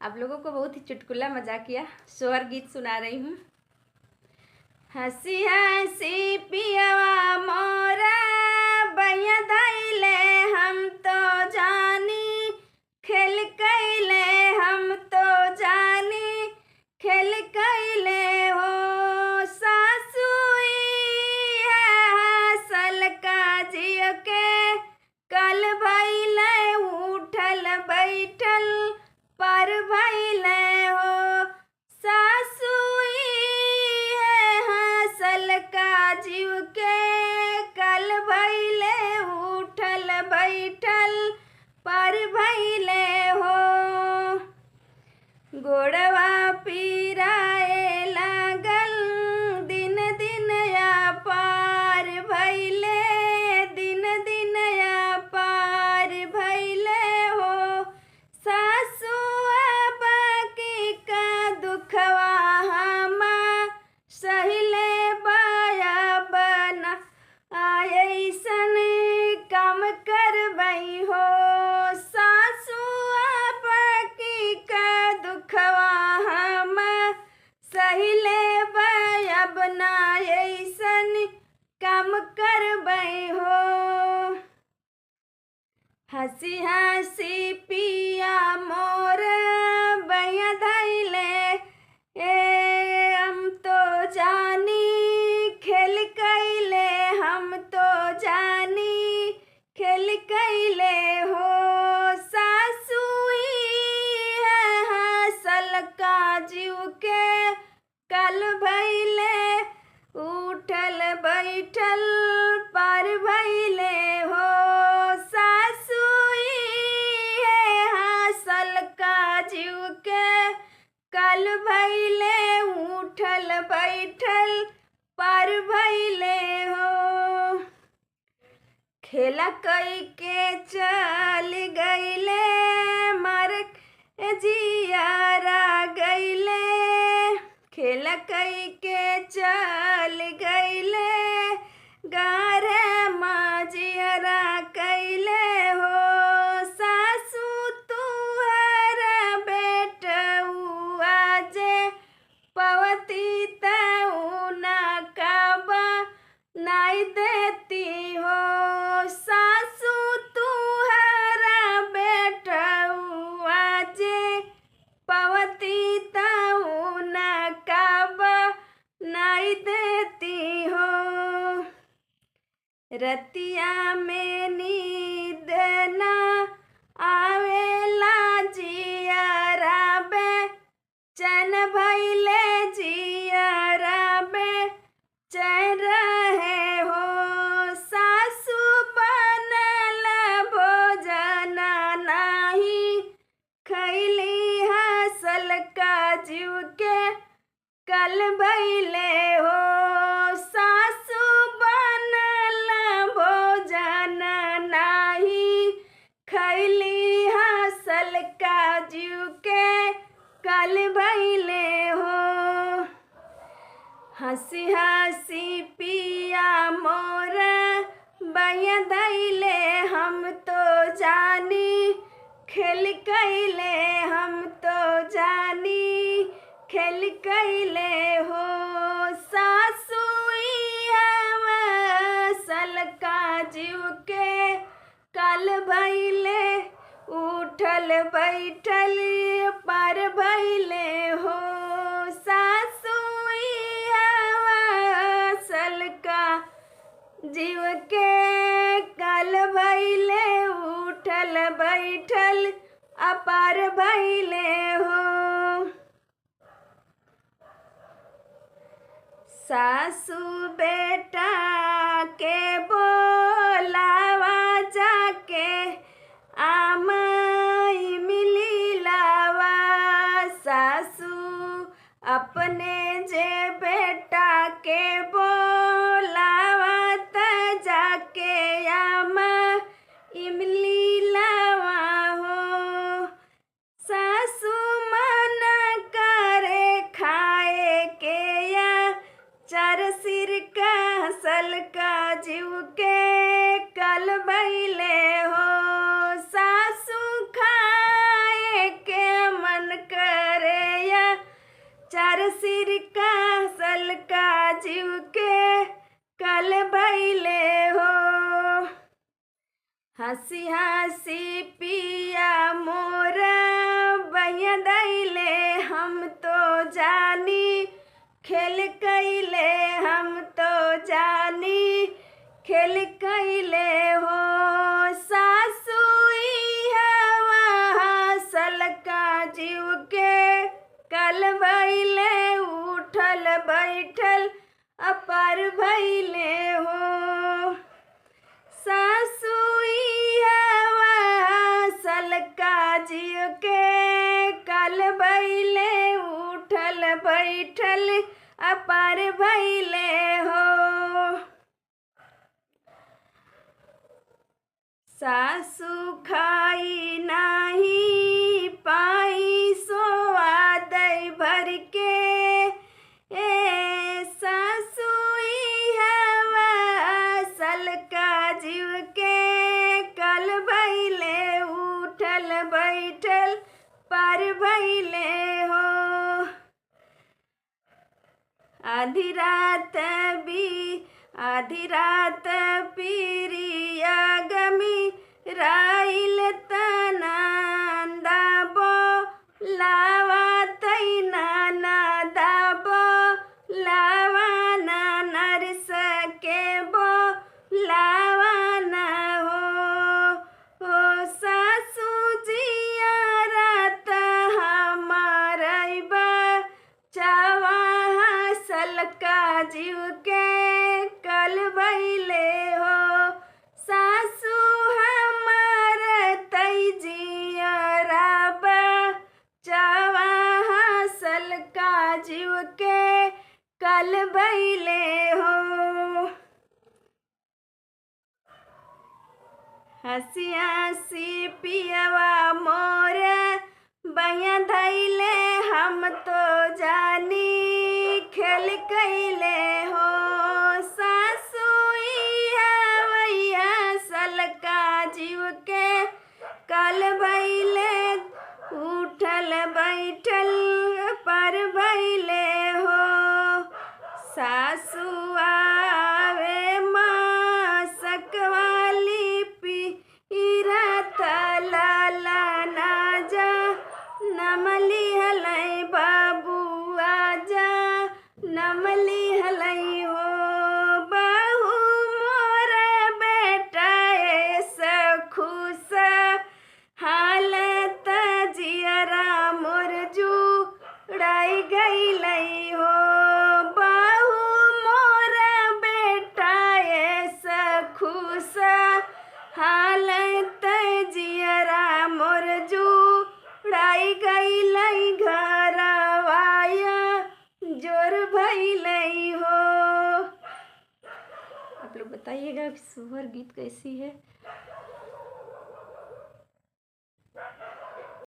आप लोगों को बहुत ही चुटकुला मजाकिया सोहर गीत सुना रही हूँ। हंसी हंसी पियवा मोरा बैया धैले हम तो जानी खेल कैले हम तो जानी खेल कैले हो सासुई है सल का जियो के कल भैले उठल बैठल पर भैले हो सासुई है हसल का जीव के कल भैले उठल बैठल पर भैले हो गोड़वा पीराए लागल दिन दिन या पार भैले दिन दिन या पार भैले हो सासु अब की का दुखवा हमा सहिले बाया बना ऐसन काम करबई हो सासु अब की का दुखवा हम सहिले बाया बना ऐसन काम करबई हो हंसी हंसी पिया मोर बैया धैले हम तो जानी खेल कैले हम तो जानी खेल कैले हो सासुई है हसल का जीव के कल भैले उठल बैठल पर भैले हो सासुई है हसल का जीव के कल भैले उठल बैठल पर भैले हो खेला कई के चल गईले मर जियारा गईले खेला कई के चल गईले गार माजियरा कैले हो सासु तुहर बेटुआ जे पवती तउना काबा नाई देती हो सासु तुहर बेटुआ जे पवती तउना काबा नाई देती हो रतिया में नींद ना आवेला जियरा बे चैन भैले जियरा बे चैन रहे हो सासु बनल भोजन नाही खैली हसल का जीव के कल भैले हो सासु बनल भोजन नाही खैली हसल का जीव के कल भैले हो हंसी हंसी पिया मोर बैया धैले हम तो जानी खेल कैले हम तो जानी खेल कैले हो सासुई सल का जीव के कल भैले उठल बैठल पर भैले हो सासुई सल का जीव के कल भैले उठल बैठल अपार भैले हो सासु बेटा के बोलावा जाके आमई मिली लावा सासु अपने जे बेटा के बोलावा त जाके आम इमली लावा हो सासु मन करे खाए के या चर सिर का हसल का जीव के कल भैले हो सासु खाए के मन मन करे या चार सिर का सल का जीव के कल भैले हो। हंसी हंसी पिया मोरा बहिया दैले हम तो जानी खेल कैले हम तो जानी खेल कैले हो। सासु हवा सलका जीव के कल भैले उठल बैठल अपार भैले हो। सासु हवा सलका जीव के कल भैले उठल बैठल अपार भैले हो। सासु खाई नाही पाई सोआ दई भर के सासु हवा सलका जीव के कल भैले उठल बैठल पार भैले हो। आधी रात पीरिया गमी राइल तनांदा बो लावा तैना नादा बो लावा ना नरस के बो लावा ना हो सासू जिया रात हमारे चावा सलका जीव के कल भैले हो। सासू हमार तई जिया राबा चावा सलका जीव के कल भैले हो। हंसी हंसी पियवा मोर बहिया धैले हम तो जानी खेल कैले हो। सासु हवैया सलका जीव के कल भैले उठल बैठल पर भैले हो। सासु आवे मासक वाली पीरत लाला ना जा नमली हलै बाबुआ जा नमली हलै हो। बहू मोर बेटा ऐसा खुश हालत जियरा मोर जुड़ाई गईलै हो। बहू मोर बेटा ऐसा खुश हालत जियरा मोर जुड़ाई गईलै घरवाया जोर भैलै हो। आप लोग बताइएगा कि सोहर गीत कैसी है।